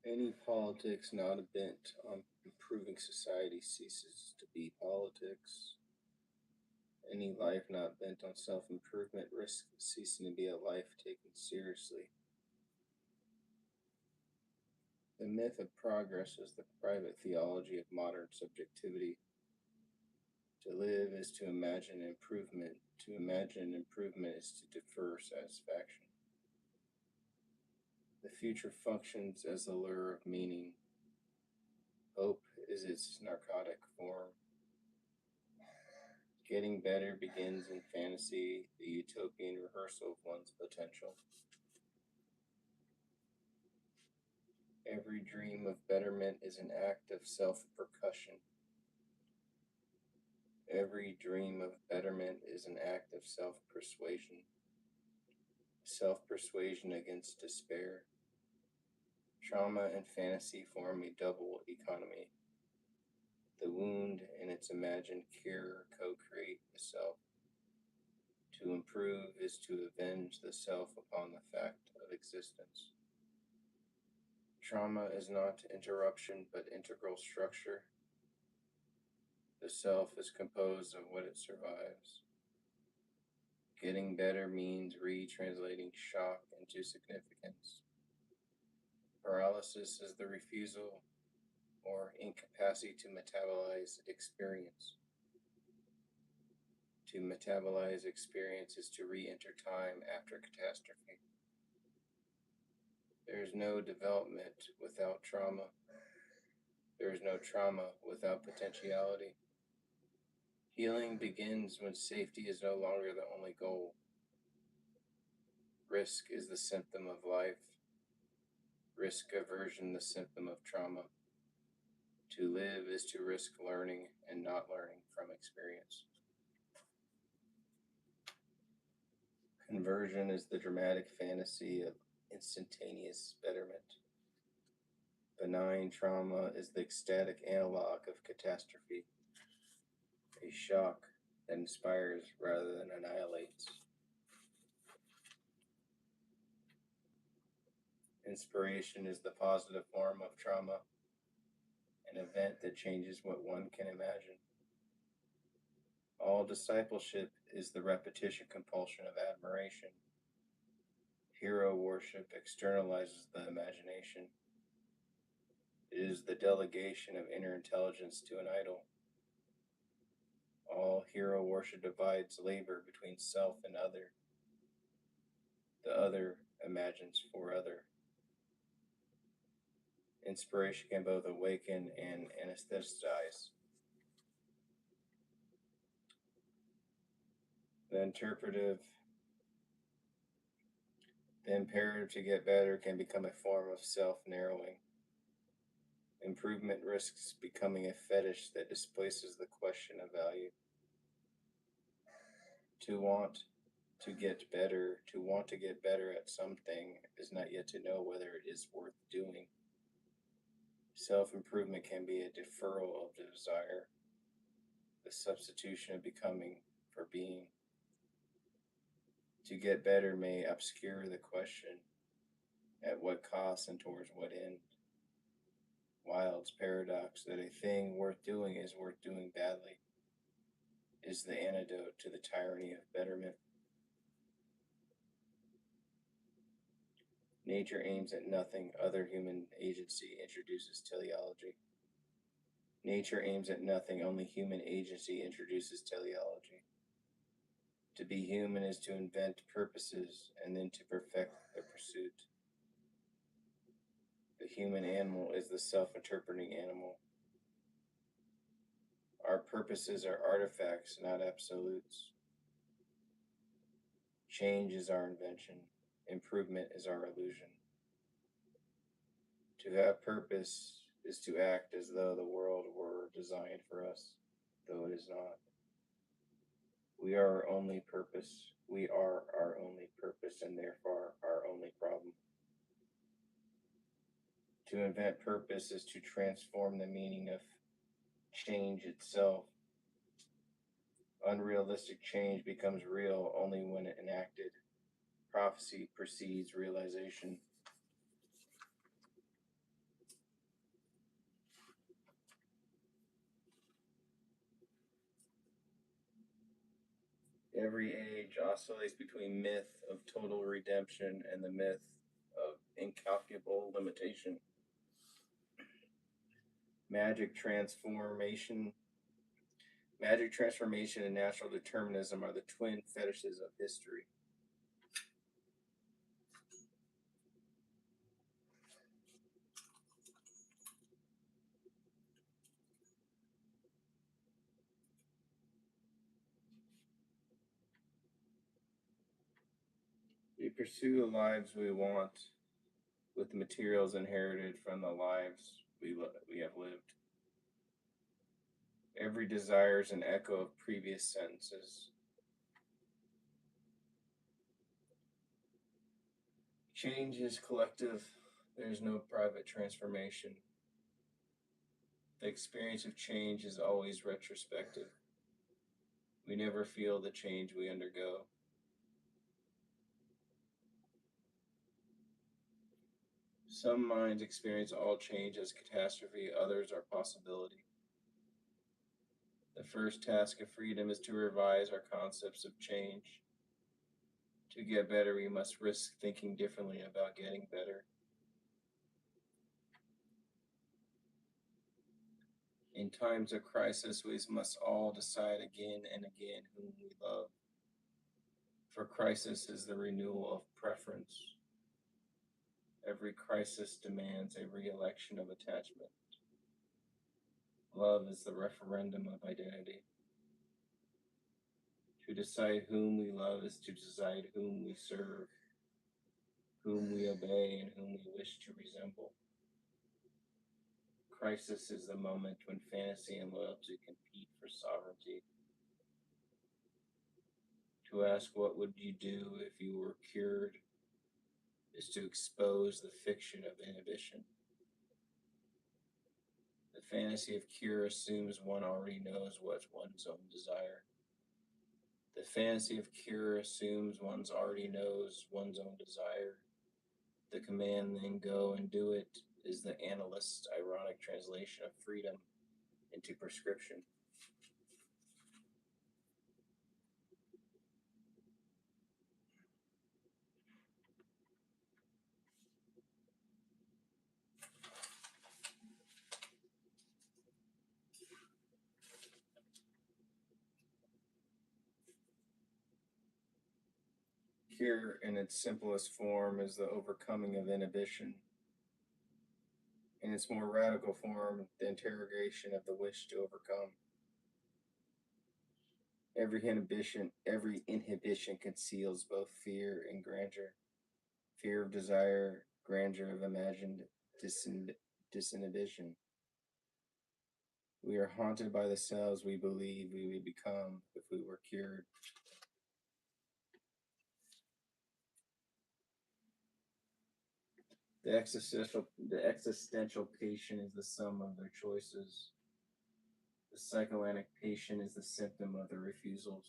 Any politics not bent on improving society ceases to be politics. Any life not bent on self improvement risks ceasing to be a life taken seriously. The myth of progress is the private theology of modern subjectivity. To live is to imagine improvement. To imagine improvement is to defer satisfaction. The future functions as the lure of meaning. Hope is its narcotic form. Getting better begins in fantasy, the utopian rehearsal of one's potential. Every dream of betterment is an act of self percussion. Every dream of betterment is an act of self persuasion. Self persuasion against despair. Trauma and fantasy form a double economy. The wound and its imagined cure co create the self. To improve is to avenge the self upon the fact of existence. Trauma is not interruption but integral structure. The self is composed of what it survives. Getting better means retranslating shock into significance. Paralysis is the refusal or incapacity to metabolize experience. To metabolize experience is to re enter time after catastrophe. There is no development without trauma. There is no trauma without potentiality. Healing begins when safety is no longer the only goal. Risk is the symptom of life. Risk aversion the symptom of trauma. To live is to risk learning and not learning from experience. Conversion is the dramatic fantasy of instantaneous betterment. Benign trauma is the ecstatic analog of catastrophe, a shock that inspires rather than annihilates. Inspiration is the positive form of trauma, an event that changes what one can imagine. All discipleship is the repetition compulsion of admiration. Hero worship externalizes the imagination. It is the delegation of inner intelligence to an idol. All hero worship divides labor between self and other. The other imagines for other. Inspiration can both awaken and anesthetize. The imperative to get better can become a form of self-narrowing. Improvement risks becoming a fetish that displaces the question of value. To want to get better at something is not yet to know whether it is worth doing. Self-improvement can be a deferral of the desire, the substitution of becoming for being. To get better may obscure the question, at what cost and towards what end? Wilde's paradox that a thing worth doing is worth doing badly is the antidote to the tyranny of betterment. Nature aims at nothing, other human agency introduces teleology. Nature aims at nothing, only human agency introduces teleology. To be human is to invent purposes and then to perfect the pursuit. The human animal is the self-interpreting animal. Our purposes are artifacts, not absolutes. Change is our invention. Improvement is our illusion. To have purpose is to act as though the world were designed for us, though it is not. We are our only purpose. We are our only purpose and therefore our only problem. To invent purpose is to transform the meaning of change itself. Unrealistic change becomes real only when enacted. Prophecy precedes realization. Every age oscillates between myth of total redemption and the myth of incalculable limitation. Magic transformation, magic transformation and natural determinism are the twin fetishes of history. We pursue the lives we want with the materials inherited from the lives we have lived. Every desire is an echo of previous sentences. Change is collective. There is no private transformation. The experience of change is always retrospective. We never feel the change we undergo. Some minds experience all change as catastrophe, others are possibility. The first task of freedom is to revise our concepts of change. To get better, we must risk thinking differently about getting better. In times of crisis, we must all decide again and again whom we love. For crisis is the renewal of preference. Every crisis demands a re-election of attachment. Love is the referendum of identity. To decide whom we love is to decide whom we serve, whom we obey, and whom we wish to resemble. Crisis is the moment when fantasy and loyalty compete for sovereignty. To ask what would you do if you were cured is to expose the fiction of inhibition. The fantasy of cure assumes one already knows what's one's own desire. The fantasy of cure assumes one's already knows one's own desire. The command, then go and do it, is the analyst's ironic translation of freedom into prescription. Cure, in its simplest form, is the overcoming of inhibition. In its more radical form, the interrogation of the wish to overcome. Every inhibition conceals both fear and grandeur. Fear of desire, grandeur of imagined disinhibition. We are haunted by the selves we believe we would become if we were cured. The existential patient is the sum of their choices. The psychoanalytic patient is the symptom of their refusals.